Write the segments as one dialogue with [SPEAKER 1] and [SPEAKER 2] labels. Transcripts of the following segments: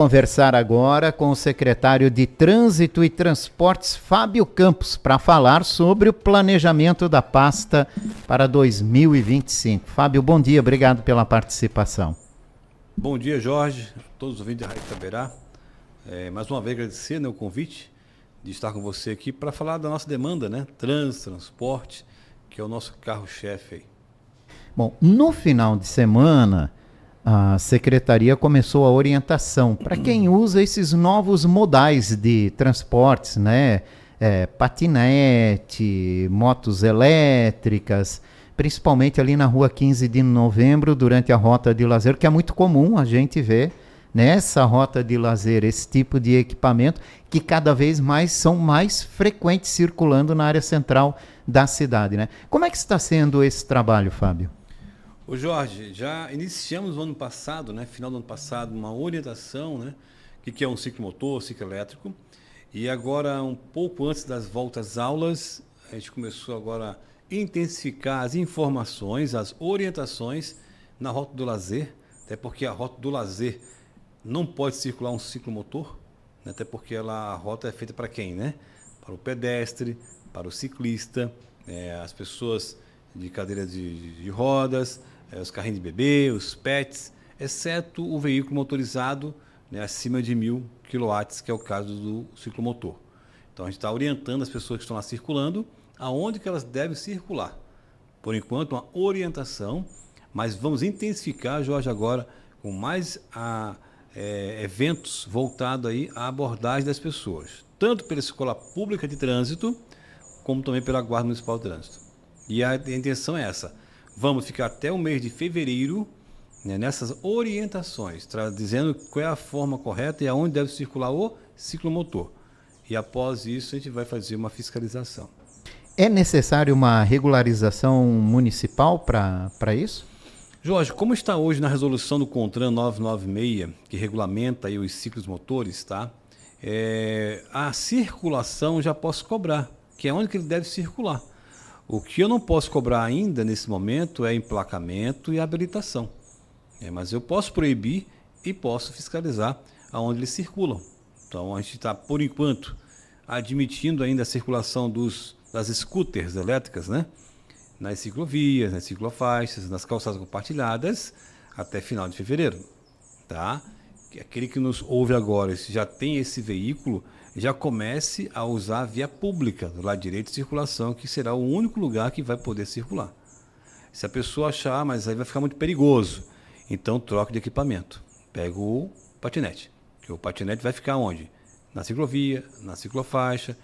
[SPEAKER 1] Conversar agora com o secretário de Trânsito e Transportes, Fábio Campos, para falar sobre o planejamento da pasta para 2025. Fábio, bom dia, obrigado pela participação.
[SPEAKER 2] Bom dia, Jorge, todos os ouvintes da Rádio Itaberá. Mais uma vez agradecer, o convite de estar com você aqui para falar da nossa demanda, Trânsito, transporte, que é o nosso carro-chefe aí.
[SPEAKER 1] Bom, no final de semana, a Secretaria começou a orientação para quem usa esses novos modais de transportes, patinete, motos elétricas, principalmente ali na rua 15 de novembro, durante a rota de lazer, que é muito comum a gente ver nessa rota de lazer esse tipo de equipamento, que cada vez mais são mais frequentes circulando na área central da cidade, Como é que está sendo esse trabalho, Fábio?
[SPEAKER 2] Ô Jorge, já iniciamos no ano passado, final do ano passado, uma orientação, que é um ciclomotor, ciclo elétrico, e agora, um pouco antes das voltas às aulas, a gente começou agora a intensificar as informações, as orientações na rota do lazer, até porque a rota do lazer não pode circular um ciclomotor, até porque a rota é feita para quem, Para o pedestre, para o ciclista, as pessoas de cadeira de rodas, os carrinhos de bebê, os pets, exceto o veículo motorizado acima de 1.000 kW, que é o caso do ciclomotor. Então a gente está orientando as pessoas que estão lá circulando aonde que elas devem circular. Por enquanto, uma orientação, mas vamos intensificar, Jorge, agora com mais eventos voltados aí à abordagem das pessoas, tanto pela Escola Pública de Trânsito, como também pela Guarda Municipal de Trânsito. E a intenção é essa. Vamos ficar até o mês de fevereiro nessas orientações, dizendo qual é a forma correta e aonde deve circular o ciclomotor. E após isso, a gente vai fazer uma fiscalização.
[SPEAKER 1] É necessário uma regularização municipal para isso?
[SPEAKER 2] Jorge, como está hoje na resolução do CONTRAN 996, que regulamenta aí os ciclos motores, a circulação já posso cobrar, que é onde que ele deve circular. O que eu não posso cobrar ainda nesse momento é emplacamento e habilitação. Mas eu posso proibir e posso fiscalizar aonde eles circulam. Então a gente está, por enquanto, admitindo ainda a circulação das scooters elétricas, nas ciclovias, nas ciclofaixas, nas calçadas compartilhadas, até final de fevereiro. Aquele que nos ouve agora, se já tem esse veículo, já comece a usar a via pública, do lado direito de circulação, que será o único lugar que vai poder circular. Se a pessoa achar, mas aí vai ficar muito perigoso, então troque de equipamento. Pega o patinete, que o patinete vai ficar onde? Na ciclovia, na ciclofaixa,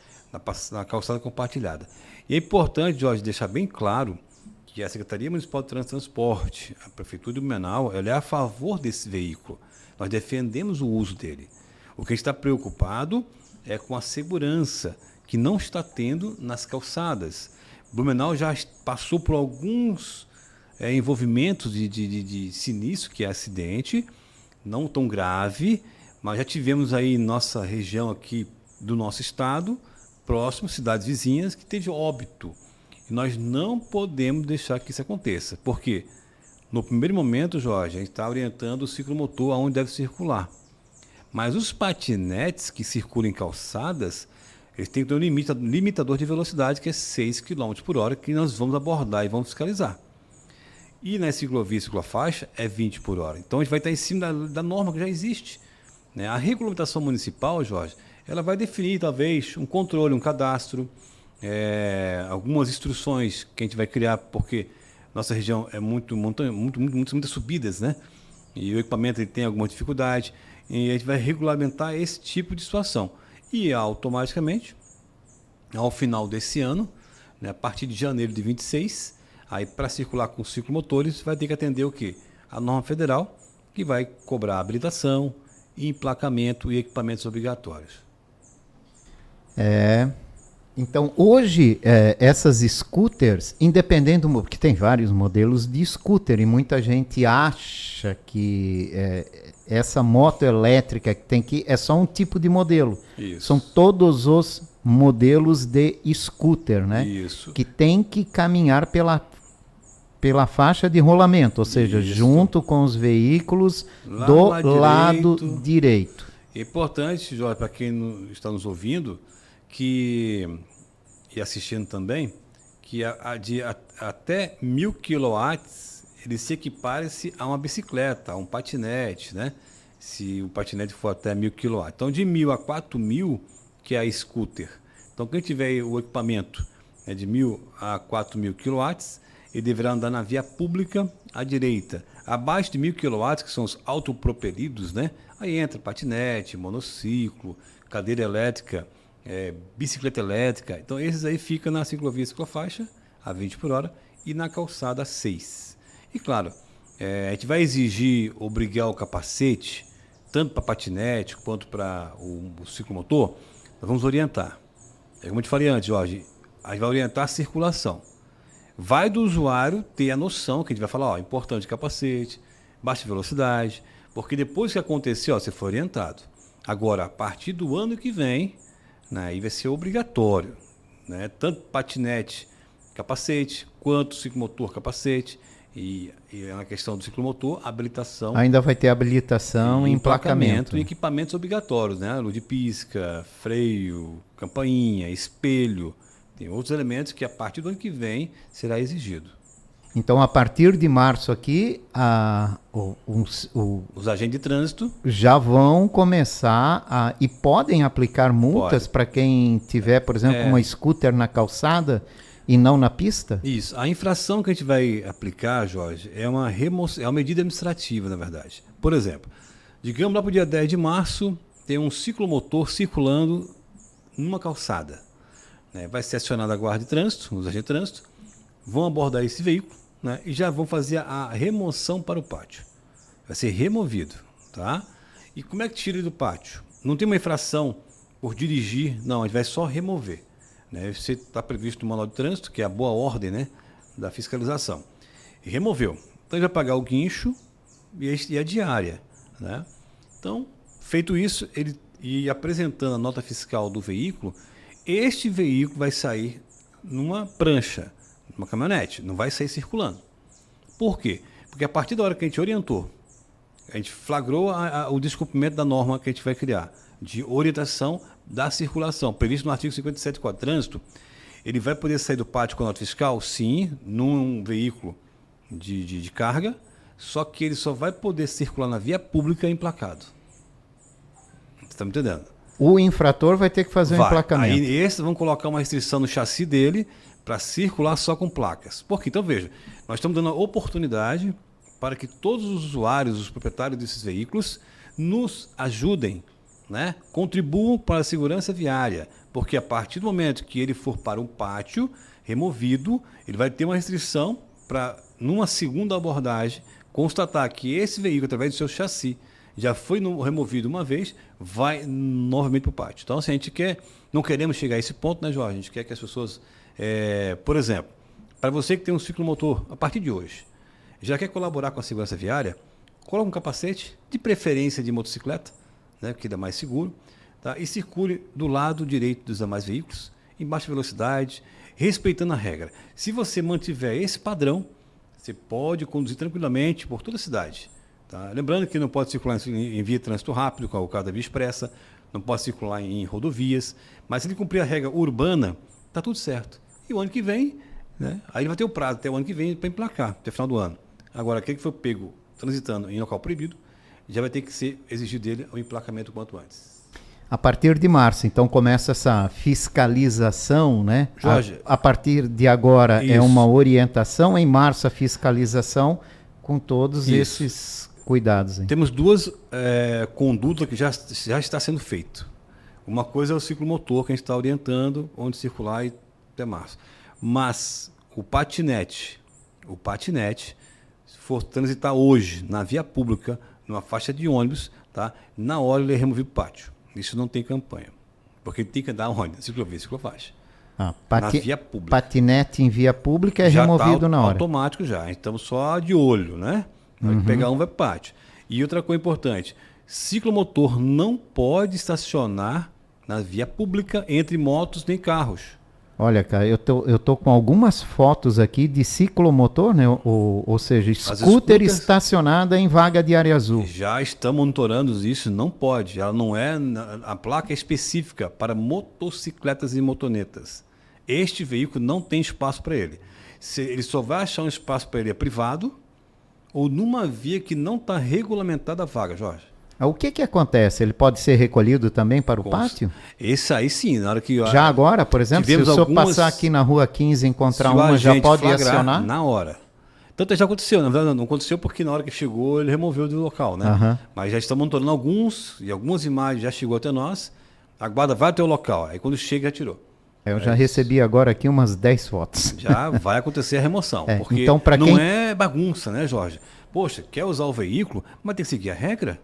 [SPEAKER 2] na calçada compartilhada. E é importante, Jorge, deixar bem claro que a Secretaria Municipal de Trânsito e Transporte, a Prefeitura de Blumenau, ela é a favor desse veículo. Nós defendemos o uso dele. O que a gente está preocupado é com a segurança que não está tendo nas calçadas. Blumenau já passou por alguns envolvimentos de sinistro, que é acidente, não tão grave, mas já tivemos aí nossa região aqui do nosso estado, próximo, cidades vizinhas, que teve óbito. E nós não podemos deixar que isso aconteça. Por quê? No primeiro momento, Jorge, a gente está orientando o ciclomotor aonde deve circular. Mas os patinetes que circulam em calçadas, eles têm que ter um limitador de velocidade, que é 6 km por hora, que nós vamos abordar e vamos fiscalizar. E na ciclovia e ciclofaixa é 20 por hora. Então a gente vai estar em cima da norma que já existe. A regulamentação municipal, Jorge, ela vai definir talvez um controle, um cadastro, algumas instruções que a gente vai criar, porque nossa região é muitas subidas, E o equipamento ele tem alguma dificuldade. E a gente vai regulamentar esse tipo de situação. E automaticamente, ao final desse ano, a partir de janeiro de 26, aí para circular com ciclomotores, vai ter que atender o quê? A norma federal, que vai cobrar habilitação, emplacamento e equipamentos obrigatórios.
[SPEAKER 1] Então, hoje, essas scooters, independente porque tem vários modelos de scooter, e muita gente acha que essa moto elétrica que tem aqui é só um tipo de modelo.
[SPEAKER 2] Isso.
[SPEAKER 1] São todos os modelos de scooter,
[SPEAKER 2] Isso.
[SPEAKER 1] Que tem que caminhar pela faixa de rolamento, ou seja,
[SPEAKER 2] Isso.
[SPEAKER 1] junto com os veículos
[SPEAKER 2] Lá
[SPEAKER 1] do
[SPEAKER 2] no lado
[SPEAKER 1] lado direito.
[SPEAKER 2] É importante, Jorge, para quem está nos ouvindo e assistindo também, que até 1.000 quilowatts ele se equipara-se a uma bicicleta, a um patinete, né? Se o patinete for até 1.000 quilowatts. Então, de 1.000 a 4.000, que é a scooter. Então, quem tiver o equipamento de 1.000 a 4.000 quilowatts, ele deverá andar na via pública à direita. Abaixo de 1.000 quilowatts, que são os autopropelidos, né? Aí entra patinete, monociclo, cadeira elétrica, bicicleta elétrica. Então, esses aí ficam na ciclovia e ciclofaixa, a 20 por hora, e na calçada a 6. E, claro, a gente vai obrigar o capacete, tanto para patinete quanto para o ciclomotor, nós vamos orientar. Como eu te falei antes, Jorge, a gente vai orientar a circulação. Vai do usuário ter a noção, que a gente vai falar, importante capacete, baixa velocidade, porque depois que acontecer, você foi orientado. Agora, a partir do ano que vem, né, aí vai ser obrigatório, né, tanto patinete, capacete, quanto ciclomotor, capacete, e na questão do ciclomotor, habilitação.
[SPEAKER 1] Ainda vai ter habilitação e emplacamento.
[SPEAKER 2] E equipamentos obrigatórios, né, luz de pisca, freio, campainha, espelho. Tem outros elementos que a partir do ano que vem será exigido.
[SPEAKER 1] Então, a partir de março aqui,
[SPEAKER 2] os agentes de trânsito
[SPEAKER 1] já vão começar e podem aplicar multas para quem tiver, por exemplo, uma scooter na calçada e não na pista?
[SPEAKER 2] Isso. A infração que a gente vai aplicar, Jorge, é uma medida administrativa, na verdade. Por exemplo, digamos lá para o dia 10 de março, tem um ciclomotor circulando numa calçada. Vai ser acionada a guarda de trânsito, os agentes de trânsito, vão abordar esse veículo, né, e já vão fazer a remoção para o pátio. Vai ser removido, tá? E como é que tira ele do pátio? Não tem uma infração por dirigir, não, a gente vai só remover. Né? Isso está previsto no manual de trânsito, que é a boa ordem, né, da fiscalização. E removeu. Então ele vai pagar o guincho e a diária. Né? Então, feito isso, ele apresentando a nota fiscal do veículo, este veículo vai sair numa prancha, numa caminhonete, não vai sair circulando. Por quê? Porque a partir da hora que a gente orientou, a gente flagrou o descumprimento da norma que a gente vai criar, de orientação da circulação, previsto no artigo 57.4 trânsito, ele vai poder sair do pátio com a nota fiscal, sim, num veículo de carga, só que ele só vai poder circular na via pública emplacado. Você está me entendendo?
[SPEAKER 1] O infrator vai ter que fazer um emplacamento.
[SPEAKER 2] Aí esse vão colocar uma restrição no chassi dele para circular só com placas. Por quê? Então veja, nós estamos dando a oportunidade para que todos os usuários, os proprietários desses veículos, nos ajudem, né? Contribuam para a segurança viária, porque a partir do momento que ele for para um pátio removido, ele vai ter uma restrição para, numa segunda abordagem, constatar que esse veículo, através do seu chassi, já foi removido uma vez, vai novamente para o pátio. Então, assim, a gente não queremos chegar a esse ponto, né, Jorge? A gente quer que as pessoas, por exemplo, para você que tem um ciclomotor, a partir de hoje, já quer colaborar com a segurança viária, coloque um capacete, de preferência de motocicleta, né, que dá mais seguro, tá? E circule do lado direito dos demais veículos, em baixa velocidade, respeitando a regra. Se você mantiver esse padrão, você pode conduzir tranquilamente por toda a cidade. Tá? Lembrando que não pode circular em via de trânsito rápido, como é o caso da via expressa, não pode circular em rodovias, mas se ele cumprir a regra urbana, está tudo certo. E o ano que vem, né, aí ele vai ter o prazo até o ano que vem para emplacar, até o final do ano. Agora, aquele que foi pego transitando em local proibido, já vai ter que ser exigido dele o emplacamento quanto antes.
[SPEAKER 1] A partir de março, então, começa essa fiscalização, né?
[SPEAKER 2] Jorge,
[SPEAKER 1] a partir de agora
[SPEAKER 2] isso.
[SPEAKER 1] É uma orientação, em março a fiscalização com todos
[SPEAKER 2] Isso.
[SPEAKER 1] esses cuidados. Hein?
[SPEAKER 2] Temos duas condutas que já está sendo feito. Uma coisa é o ciclomotor, que a gente está orientando onde circular até março. Mas o patinete, se for transitar hoje na via pública, numa faixa de ônibus, tá? Na hora ele é removido do pátio. Isso não tem campanha. Porque ele tem que andar onde? Ciclovia, ciclofaixa. Na via pública.
[SPEAKER 1] Patinete em via pública é removido
[SPEAKER 2] tá
[SPEAKER 1] na hora.
[SPEAKER 2] Automático já. Estamos só de olho, né? Na hora que pegar um vai para o pátio. E outra coisa importante, ciclomotor não pode estacionar na via pública entre motos nem carros.
[SPEAKER 1] Olha, cara, eu tô com algumas fotos aqui de ciclomotor, né? Ou seja,
[SPEAKER 2] As
[SPEAKER 1] scooter
[SPEAKER 2] scooters
[SPEAKER 1] estacionada em vaga de área azul.
[SPEAKER 2] já estão monitorando isso, não pode. Ela não é. A placa é específica para motocicletas e motonetas. Este veículo não tem espaço para ele. Ele só vai achar um espaço para ele privado ou numa via que não está regulamentada a vaga, Jorge.
[SPEAKER 1] O que que acontece? Ele pode ser recolhido também para o pátio?
[SPEAKER 2] Esse aí sim, na hora que.
[SPEAKER 1] Já agora, por exemplo, se o
[SPEAKER 2] tivemos
[SPEAKER 1] senhor
[SPEAKER 2] algumas-
[SPEAKER 1] passar aqui na rua 15 e encontrar
[SPEAKER 2] se o
[SPEAKER 1] uma, já
[SPEAKER 2] agente
[SPEAKER 1] pode
[SPEAKER 2] flagrar,
[SPEAKER 1] acionar?
[SPEAKER 2] na hora. Tanto já aconteceu, na verdade não aconteceu porque na hora que chegou ele removeu do local, né?
[SPEAKER 1] Aham.
[SPEAKER 2] Mas já estão monitorando alguns, e algumas imagens já chegou até nós. A guarda vai até o local, aí quando chega já tirou.
[SPEAKER 1] Eu já recebi agora aqui umas 10 fotos.
[SPEAKER 2] Já vai acontecer a remoção.
[SPEAKER 1] É,
[SPEAKER 2] Porque
[SPEAKER 1] então, pra
[SPEAKER 2] não
[SPEAKER 1] quem-
[SPEAKER 2] é bagunça, né, Jorge? Poxa, quer usar o veículo, mas tem que seguir a regra.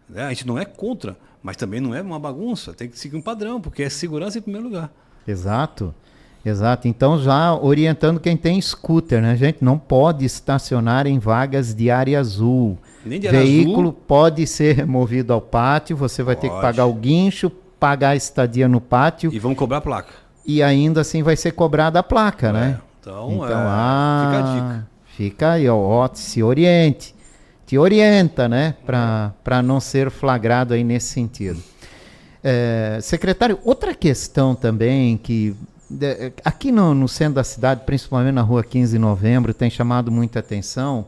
[SPEAKER 2] Né? A gente não é contra, mas também não é uma bagunça. Tem que seguir um padrão, porque é segurança em primeiro lugar.
[SPEAKER 1] Exato, exato. Então já orientando quem tem scooter, né, gente? Não pode estacionar em vagas de área azul.
[SPEAKER 2] Nem de área
[SPEAKER 1] Veículo
[SPEAKER 2] azul.
[SPEAKER 1] pode ser removido ao pátio, você vai ter que
[SPEAKER 2] Pode.
[SPEAKER 1] pagar o guincho, pagar a estadia no pátio
[SPEAKER 2] E vamos cobrar a placa.
[SPEAKER 1] e ainda assim vai ser cobrada a placa, né?
[SPEAKER 2] Então,
[SPEAKER 1] Então,
[SPEAKER 2] fica a dica.
[SPEAKER 1] fica aí, ó, se oriente, te orienta, né, para não ser flagrado aí nesse sentido. Secretário, outra questão também que aqui no centro da cidade, principalmente na rua 15 de novembro, tem chamado muita atenção,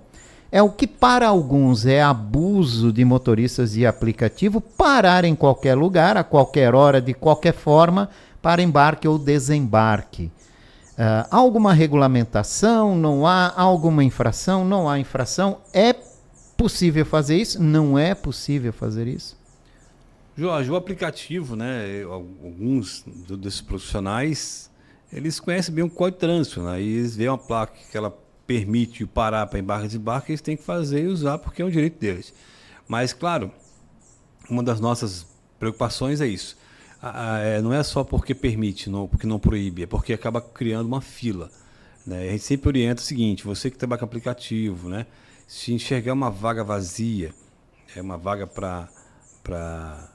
[SPEAKER 1] é o que para alguns é abuso de motoristas de aplicativo parar em qualquer lugar, a qualquer hora, de qualquer forma, para embarque ou desembarque. Há alguma regulamentação? Não há? Há alguma infração? Não há infração? É possível fazer isso? Não é possível fazer isso?
[SPEAKER 2] Jorge, o aplicativo, né? Alguns desses profissionais, eles conhecem bem o Código de Trânsito, né? E eles veem uma placa que ela permite parar para embarque e desembarque, eles têm que fazer e usar porque é um direito deles. Mas, claro, uma das nossas preocupações é isso. Não é só porque permite, porque não proíbe, é porque acaba criando uma fila. Né? A gente sempre orienta o seguinte, você que trabalha com aplicativo, né? Se enxergar uma vaga vazia, uma vaga para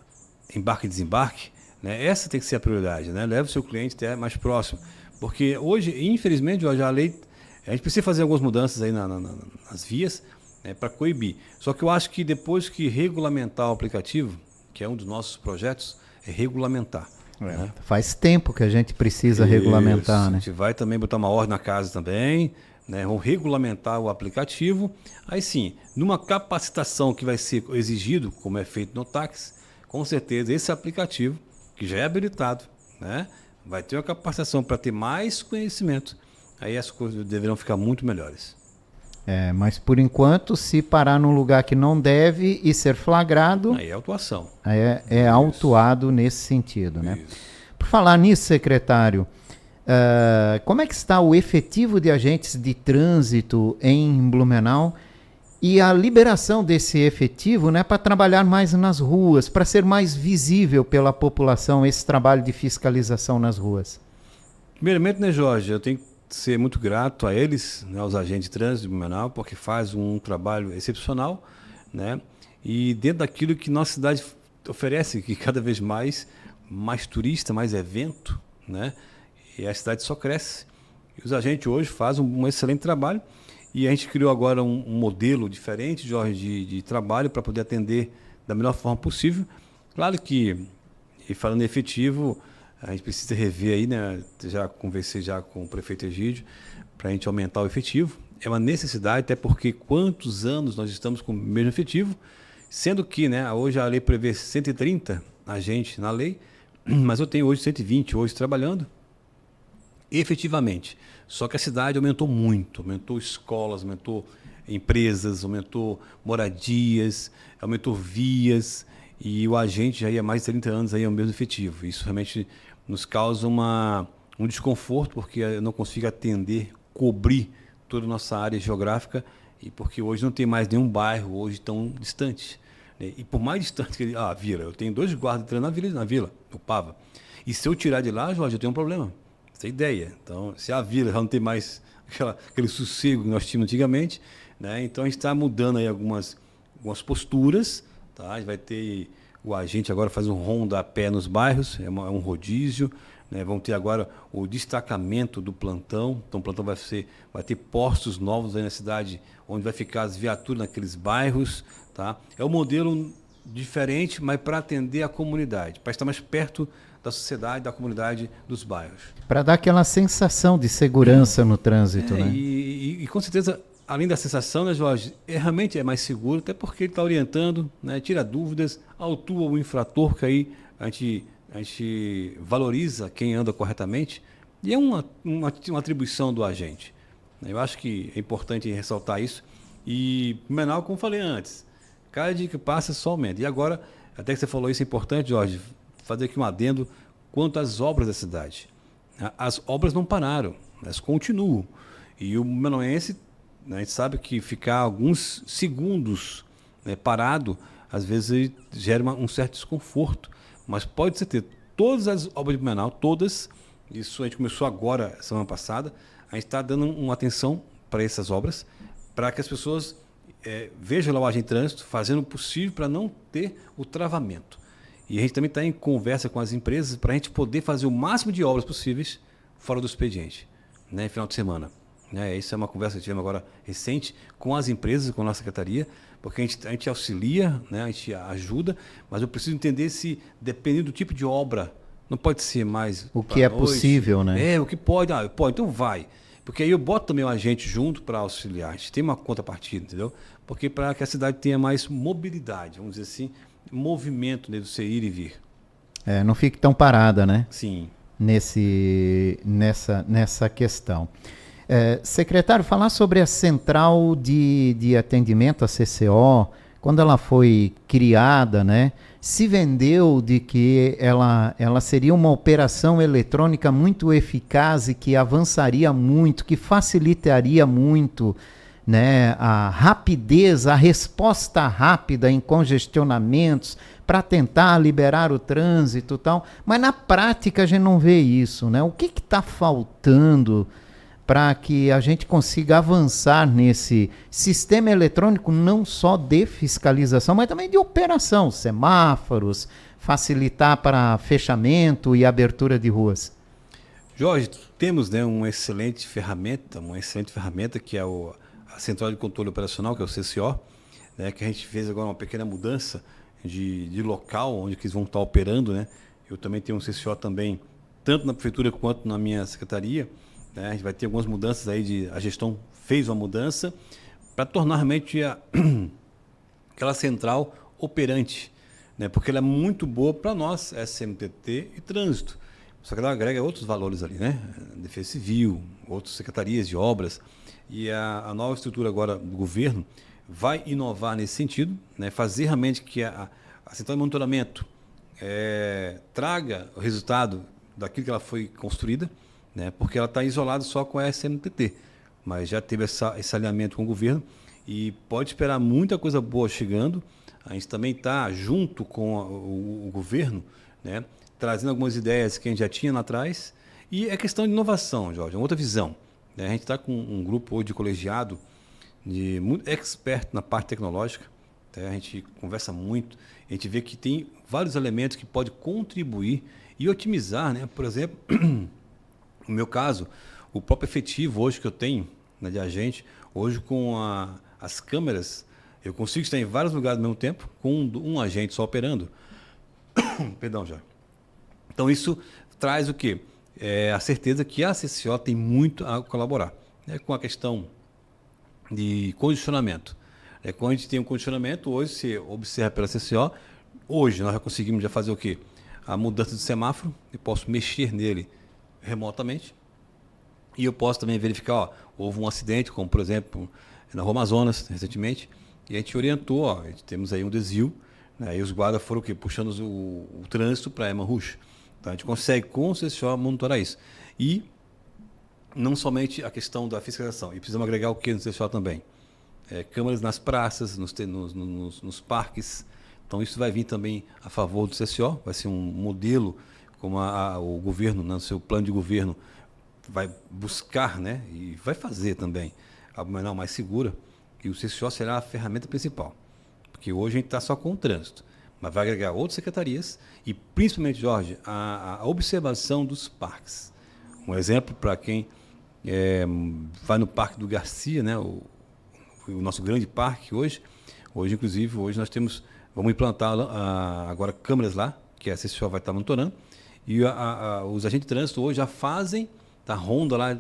[SPEAKER 2] embarque e desembarque, né? Essa tem que ser a prioridade, né? Leve o seu cliente até mais próximo. Porque hoje, infelizmente, Jorge, a lei, a gente precisa fazer algumas mudanças aí nas vias, né, para coibir. Só que eu acho que depois que regulamentar o aplicativo, que é um dos nossos projetos, é regulamentar. Né?
[SPEAKER 1] Faz tempo que a gente precisa regulamentar,
[SPEAKER 2] A
[SPEAKER 1] né?
[SPEAKER 2] gente vai também botar uma ordem na casa também, né? Vamos regulamentar o aplicativo. Aí sim, numa capacitação que vai ser exigido, como é feito no táxi, com certeza esse aplicativo, que já é habilitado, né? Vai ter uma capacitação para ter mais conhecimento. Aí as coisas deverão ficar muito melhores.
[SPEAKER 1] Mas por enquanto, se parar num lugar que não deve e ser flagrado,
[SPEAKER 2] Aí é autuação.
[SPEAKER 1] é autuado nesse sentido, né?
[SPEAKER 2] Isso.
[SPEAKER 1] Por falar nisso, secretário, como é que está o efetivo de agentes de trânsito em Blumenau e a liberação desse efetivo, né, para trabalhar mais nas ruas, para ser mais visível pela população esse trabalho de fiscalização nas ruas?
[SPEAKER 2] Primeiramente, né, Jorge, eu tenho que ser muito grato a eles, né, aos agentes de trânsito de Blumenau, porque faz um trabalho excepcional, né? E dentro daquilo que nossa cidade oferece, que cada vez mais turista, mais evento, né? E a cidade só cresce. E os agentes hoje fazem um excelente trabalho e a gente criou agora um modelo diferente, Jorge, de trabalho para poder atender da melhor forma possível. Claro que, e falando em efetivo, a gente precisa rever aí, né? Já conversei já com o prefeito Egídio para a gente aumentar o efetivo. É uma necessidade, até porque quantos anos nós estamos com o mesmo efetivo, sendo que, né, hoje a lei prevê 130 agentes na lei, mas eu tenho hoje 120 hoje trabalhando efetivamente. Só que a cidade aumentou muito, aumentou escolas, aumentou empresas, aumentou moradias, aumentou vias, e o agente já ia mais de 30 anos aí ao mesmo efetivo. Isso realmente nos causa um desconforto, porque eu não consigo atender, cobrir toda a nossa área geográfica, e porque hoje não tem mais nenhum bairro hoje tão distante. Né? E por mais distante que ele... Vila, eu tenho 2 guardas entrando na vila, no Pava. E se eu tirar de lá, Jorge, eu tenho um problema. Você tem ideia. Então, se a vila já não tem mais aquele sossego que nós tínhamos antigamente, né? Então a gente está mudando aí algumas posturas, tá? A gente vai ter o agente agora faz um ronda-pé nos bairros, é um rodízio, né? Vão ter agora o destacamento do plantão, então o plantão vai ter postos novos aí na cidade, onde vai ficar as viaturas naqueles bairros, tá? É um modelo diferente, mas para atender a comunidade, para estar mais perto da sociedade, da comunidade, dos bairros.
[SPEAKER 1] Para dar aquela sensação de segurança no trânsito, né?
[SPEAKER 2] E com certeza, além da sensação, né, Jorge, realmente é mais seguro, até porque ele está orientando, né, tira dúvidas, autua o infrator, que aí a gente valoriza quem anda corretamente, e é uma atribuição do agente. Eu acho que é importante ressaltar isso. E, menor, como falei antes, cada dia que passa só aumenta. E agora, até que você falou isso, é importante, Jorge, fazer aqui um adendo quanto às obras da cidade. As obras não pararam, elas continuam. E o manoense, né, a gente sabe que ficar alguns segundos, né, parado, às vezes gera um certo desconforto. Mas pode-se ter todas as obras de Blumenau, todas, isso a gente começou agora, semana passada, a gente está dando uma atenção para essas obras, para que as pessoas vejam lá o agente de trânsito, fazendo o possível para não ter o travamento. E a gente também está em conversa com as empresas para a gente poder fazer o máximo de obras possíveis fora do expediente, né, final de semana. Isso é uma conversa que tivemos agora recente com as empresas, com a nossa secretaria, porque a gente auxilia, né, a gente ajuda, mas eu preciso entender se, dependendo do tipo de obra, não pode ser mais
[SPEAKER 1] o que é noite, possível, né?
[SPEAKER 2] O que pode, pode, então vai. Porque aí eu boto também o agente junto para auxiliar. A gente tem uma contrapartida, entendeu? Porque para que a cidade tenha mais mobilidade, vamos dizer assim, movimento, né, do você ir e vir.
[SPEAKER 1] Não fique tão parada, né?
[SPEAKER 2] Sim.
[SPEAKER 1] Nessa questão. Secretário, falar sobre a central de atendimento, a CCO, quando ela foi criada, né, se vendeu de que ela seria uma operação eletrônica muito eficaz e que avançaria muito, que facilitaria muito, né, a rapidez, a resposta rápida em congestionamentos para tentar liberar o trânsito e tal. Mas na prática a gente não vê isso, né? O que está faltando para que a gente consiga avançar nesse sistema eletrônico, não só de fiscalização, mas também de operação, semáforos, facilitar para fechamento e abertura de ruas?
[SPEAKER 2] Jorge, temos, né, uma excelente ferramenta que é a Central de Controle Operacional, que é o CCO, né, que a gente fez agora uma pequena mudança de local onde eles vão estar operando, né? Eu também tenho um CCO também, tanto na prefeitura quanto na minha secretaria. A gente vai ter algumas mudanças aí, a gestão fez uma mudança para tornar realmente aquela central operante, né? Porque ela é muito boa para nós, SMTT e trânsito. Só que ela agrega outros valores ali, né? Defesa Civil, outras secretarias de obras. E a nova estrutura agora do governo vai inovar nesse sentido, né? Fazer realmente que a central de monitoramento traga o resultado daquilo que ela foi construída, né? Porque ela está isolada só com a SMTT, mas já teve esse alinhamento com o governo e pode esperar muita coisa boa chegando. A gente também está junto com o governo, né? Trazendo algumas ideias que a gente já tinha lá atrás. E é questão de inovação, Jorge, é uma outra visão, né? A gente está com um grupo hoje de colegiado, muito expert na parte tecnológica, tá? A gente conversa muito, a gente vê que tem vários elementos que podem contribuir e otimizar, né? Por exemplo, no meu caso, o próprio efetivo hoje que eu tenho, né, de agente, hoje com as câmeras, eu consigo estar em vários lugares ao mesmo tempo com um agente só operando. Perdão, já. Então isso traz o quê? A certeza que a CCO tem muito a colaborar, né, com a questão de condicionamento. Quando a gente tem um condicionamento, hoje você observa pela CCO, hoje nós já conseguimos fazer o quê? A mudança de semáforo, eu posso mexer nele remotamente e eu posso também verificar, houve um acidente, como por exemplo na Rua Amazonas recentemente, e a gente orientou, a gente temos aí um desvio, né, e os guardas foram o quê? Puxando o trânsito para Eman Rush. Então a gente consegue com o CCO monitorar isso. E não somente a questão da fiscalização, e precisamos agregar o que no CCO também? Câmeras nas praças, nos parques. Então isso vai vir também a favor do CCO, vai ser um modelo como o governo, no seu plano de governo, vai buscar, né, e vai fazer também a Blumenau mais segura, e o CCO será a ferramenta principal. Porque hoje a gente está só com o trânsito, mas vai agregar outras secretarias e, principalmente, Jorge, a observação dos parques. Um exemplo para quem vai no Parque do Garcia, né, o nosso grande parque hoje, inclusive, nós vamos implantar agora câmeras lá, que a CCO vai estar monitorando, e os agentes de trânsito hoje já fazem a ronda lá,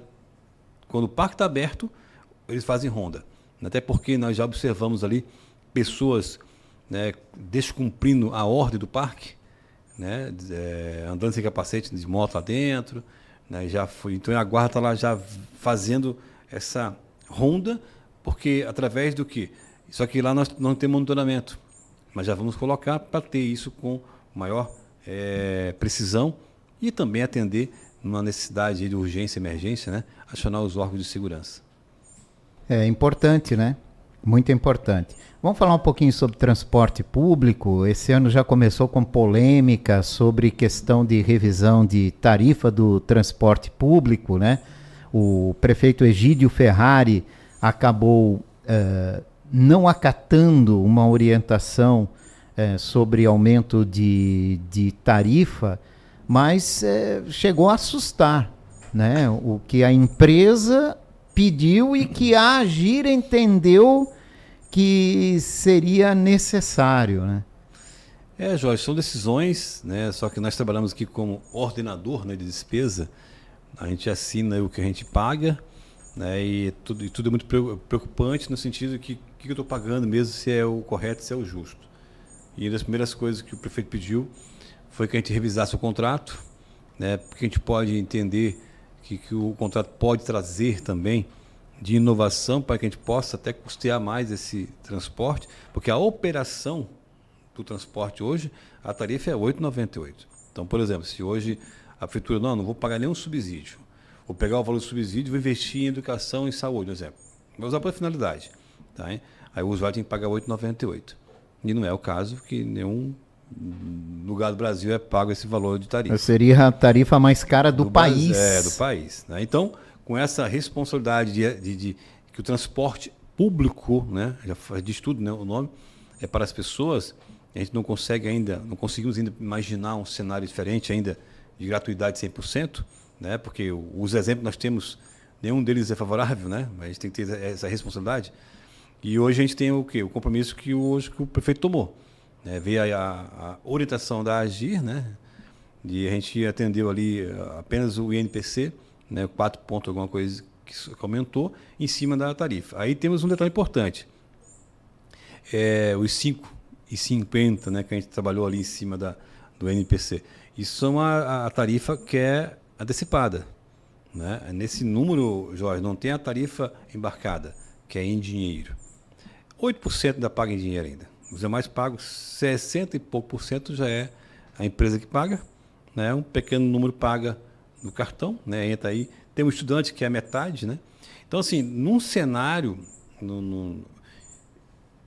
[SPEAKER 2] quando o parque está aberto, eles fazem ronda. Até porque nós já observamos ali pessoas, né, descumprindo a ordem do parque, né, andando sem capacete de moto lá dentro, né, então a guarda está lá já fazendo essa ronda, porque através do que? Só que lá nós não temos monitoramento, mas já vamos colocar para ter isso com maior precisão e também atender numa necessidade de urgência, emergência, né, acionar os órgãos de segurança.
[SPEAKER 1] É importante, né? Muito importante. Vamos falar um pouquinho sobre transporte público. Esse ano já começou com polêmica sobre questão de revisão de tarifa do transporte público, né? O prefeito Egídio Ferrari acabou não acatando uma orientação sobre aumento de tarifa, mas chegou a assustar, né? O que a empresa pediu e que a Agir entendeu que seria necessário, né?
[SPEAKER 2] Jorge, são decisões, né? Só que nós trabalhamos aqui como ordenador, né, de despesa. A gente assina o que a gente paga, né? E tudo é muito preocupante no sentido de que o que eu estou pagando mesmo, se é o correto, se é o justo. E uma das primeiras coisas que o prefeito pediu foi que a gente revisasse o contrato, né? Porque a gente pode entender que o contrato pode trazer também de inovação para que a gente possa até custear mais esse transporte, porque a operação do transporte hoje, a tarifa é R$ 8,98. Então, por exemplo, se hoje a prefeitura, não vou pagar nenhum subsídio, vou pegar o valor do subsídio e vou investir em educação e saúde, por exemplo. Vou usar para a finalidade. Tá, hein? Aí o usuário tem que pagar R$ 8,98. E não é o caso, que nenhum lugar do Brasil é pago esse valor de tarifa.
[SPEAKER 1] Seria a tarifa mais cara do país.
[SPEAKER 2] Do país. Né? Então, com essa responsabilidade de que o transporte público, né, já diz tudo, né, o nome, é para as pessoas, a gente não conseguimos ainda imaginar um cenário diferente ainda de gratuidade 100%, né, porque os exemplos que nós temos, nenhum deles é favorável, né, mas a gente tem que ter essa responsabilidade. E hoje a gente tem o quê? O compromisso que o prefeito tomou. Veio a orientação da Agir, né? E a gente atendeu ali apenas o INPC, né? 4 pontos, alguma coisa que aumentou, em cima da tarifa. Aí temos um detalhe importante. Os 5,50, né? Que a gente trabalhou ali em cima do INPC. Isso são a tarifa que é antecipada. Né? Nesse número, Jorge, não tem a tarifa embarcada, que é em dinheiro. 8% ainda paga em dinheiro ainda. Os demais pagam 60 e pouco por cento, já é a empresa que paga, né? Um pequeno número paga no cartão, né? Entra aí. Tem um estudante que é a metade, né? Então, assim, num cenário,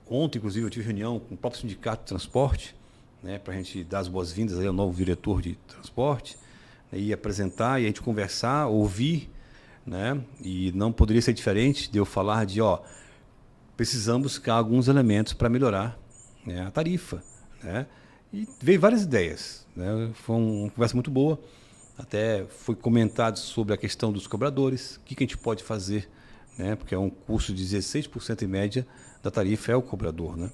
[SPEAKER 2] ontem, inclusive, eu tive reunião com o próprio sindicato de transporte, né? Para a gente dar as boas-vindas aí ao novo diretor de transporte, né? E apresentar, e a gente conversar, ouvir, né? E não poderia ser diferente de eu falar precisamos buscar alguns elementos para melhorar, né, a tarifa, né? E veio várias ideias, né? Foi uma conversa muito boa, até foi comentado sobre a questão dos cobradores, o que a gente pode fazer, né? Porque é um custo de 16% em média da tarifa é o cobrador, né?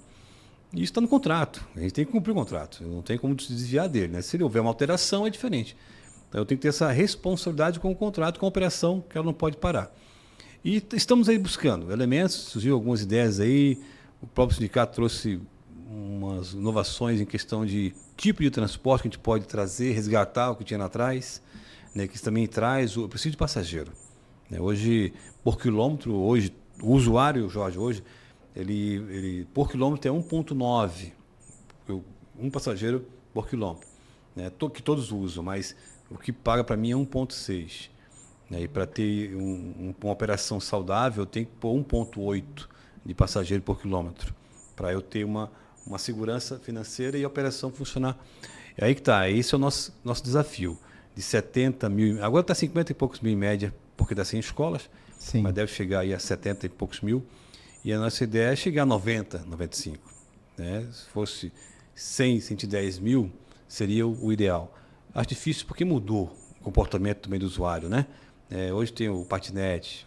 [SPEAKER 2] E isso está no contrato, a gente tem que cumprir o contrato, não tem como se desviar dele, né? Se houver uma alteração é diferente, então eu tenho que ter essa responsabilidade com o contrato, com a operação, que ela não pode parar. E estamos aí buscando elementos, surgiu algumas ideias aí, o próprio sindicato trouxe umas inovações em questão de tipo de transporte que a gente pode trazer, resgatar o que tinha lá atrás, né, que isso também traz o preciso de passageiro. Né? Hoje, por quilômetro, o usuário, Jorge, hoje, ele por quilômetro é 1,9, um passageiro por quilômetro, né, que todos usam, mas o que paga para mim é 1,6. E para ter uma operação saudável, eu tenho que pôr 1,8 de passageiro por quilômetro, para eu ter uma segurança financeira e a operação funcionar. É aí que está, esse é o nosso desafio, de 70 mil, agora está 50 e poucos mil em média, porque está sem escolas, sim, mas deve chegar aí a 70 e poucos mil, e a nossa ideia é chegar a 90, 95. Né? Se fosse 100, 110 mil seria o ideal. Acho difícil porque mudou o comportamento também do usuário, né? Hoje tem o patinete,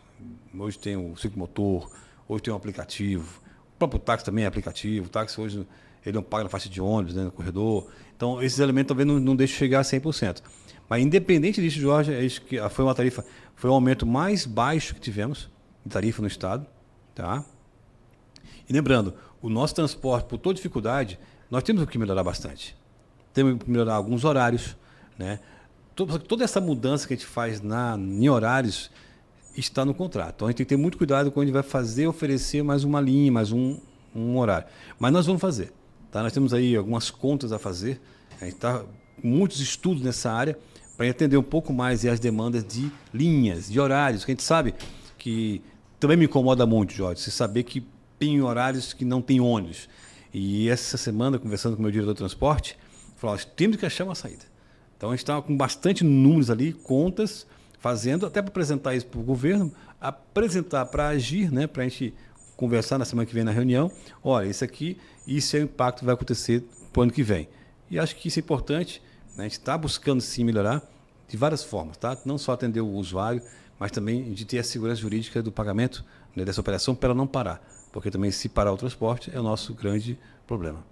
[SPEAKER 2] hoje tem o ciclomotor, hoje tem um aplicativo. O próprio táxi também é aplicativo. O táxi hoje ele não paga na faixa de ônibus, né, no corredor. Então, esses elementos talvez não deixem chegar a 100%. Mas, independente disso, Jorge, foi uma tarifa, foi o aumento mais baixo que tivemos de tarifa no Estado. Tá? E lembrando, o nosso transporte, por toda dificuldade, nós temos que melhorar bastante. Temos que melhorar alguns horários, né? Toda essa mudança que a gente faz em horários está no contrato. Então a gente tem que ter muito cuidado quando a gente vai oferecer mais uma linha, mais um horário. Mas nós vamos fazer. Tá? Nós temos aí algumas contas a fazer. A gente está com muitos estudos nessa área para entender um pouco mais as demandas de linhas, de horários, que a gente sabe que também me incomoda muito, Jorge, você saber que tem horários que não tem ônibus. E essa semana, conversando com o meu diretor de transporte, falou, nós temos que achar uma saída. Então a gente está com bastante números ali, contas, fazendo, até para apresentar isso para o governo, apresentar para agir, né, para a gente conversar na semana que vem na reunião. Olha, isso é o impacto que vai acontecer para o ano que vem. E acho que isso é importante, né, a gente está buscando sim melhorar de várias formas, tá? Não só atender o usuário, mas também de ter a segurança jurídica do pagamento, né, dessa operação para ela não parar. Porque também se parar o transporte é o nosso grande problema.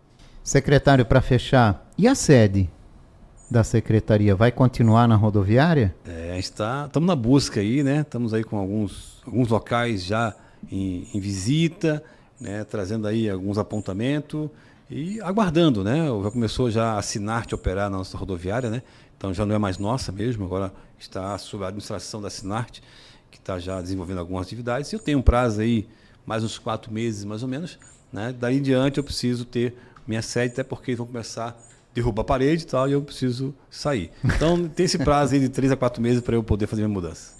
[SPEAKER 1] Secretário, para fechar, e a sede da secretaria vai continuar na rodoviária?
[SPEAKER 2] A gente estamos na busca aí, né? Estamos aí com alguns locais já em visita, né? Trazendo aí alguns apontamentos e aguardando, né? Já começou já a Sinart operar na nossa rodoviária, né? Então já não é mais nossa mesmo, agora está sob a administração da Sinart, que está já desenvolvendo algumas atividades. Eu tenho um prazo aí, mais uns 4 meses mais ou menos, né? Daí em diante eu preciso ter minha sede, até porque eles vão começar derruba a parede e tal, e eu preciso sair. Então, tem esse prazo aí de 3 a 4 meses para eu poder fazer minha mudança.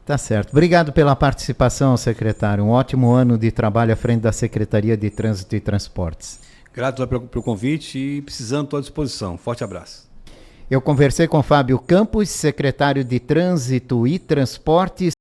[SPEAKER 1] Tá certo. Obrigado pela participação, secretário. Um ótimo ano de trabalho à frente da Secretaria de Trânsito e Transportes.
[SPEAKER 2] Grato pelo convite e precisando, estou à disposição. Forte abraço.
[SPEAKER 1] Eu conversei com Fábio Campos, secretário de Trânsito e Transportes.